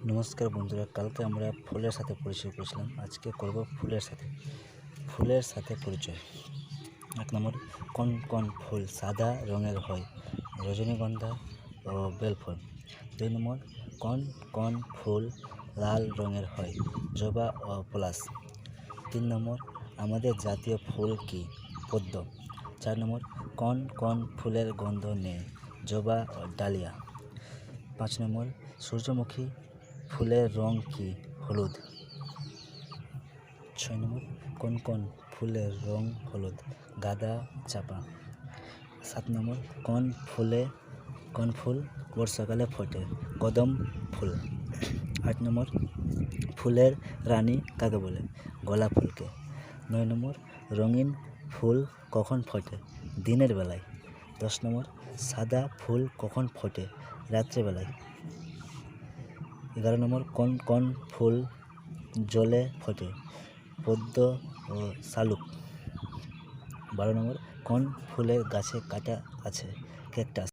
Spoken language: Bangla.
নমস্কার বন্ধুরা, কালকে আমরা ফুলের সাথে পরিচয় করেছিলাম। আজকে করব ফুলের সাথে পরিচয়। 1 নম্বর, কোন কোন ফুল সাদা রঙের হয়? রজনীগন্ধা ও বেলফুল। 2 নম্বর, কোন কোন ফুল লাল রঙের হয়? জবা ও পলাশ। 3 নম্বর, আমাদের জাতীয় ফুল কি? পদ্ম। 4 নম্বর, কোন কোন ফুলের গন্ধ নেই? জবা ও ডালিয়া। 5 নম্বর, সূর্যমুখী ফুলের রং কি? হলুদ। 6 নম্বর, কোন কোন ফুলের রং হলুদ? গাঁদা, চাঁপা। 7 নম্বর, কোন ফুল বর্ষাকালে ফোটে? কদম ফুল। 8 নম্বর, ফুলের রানী কাকে বলে? গোলাপ ফুলকে। 9 নম্বর, রঙিন ফুল কখন ফোটে? দিনের বেলায়। 10 নম্বর, সাদা ফুল কখন ফোটে? রাত্রেবেলায়। 11 নম্বর, কোন কোন ফুল জলে ফোটে? পদ্ম ও শালুক। 12 নম্বর, কোন ফুলের গাছে কাঁটা আছে? ক্যাকটাস।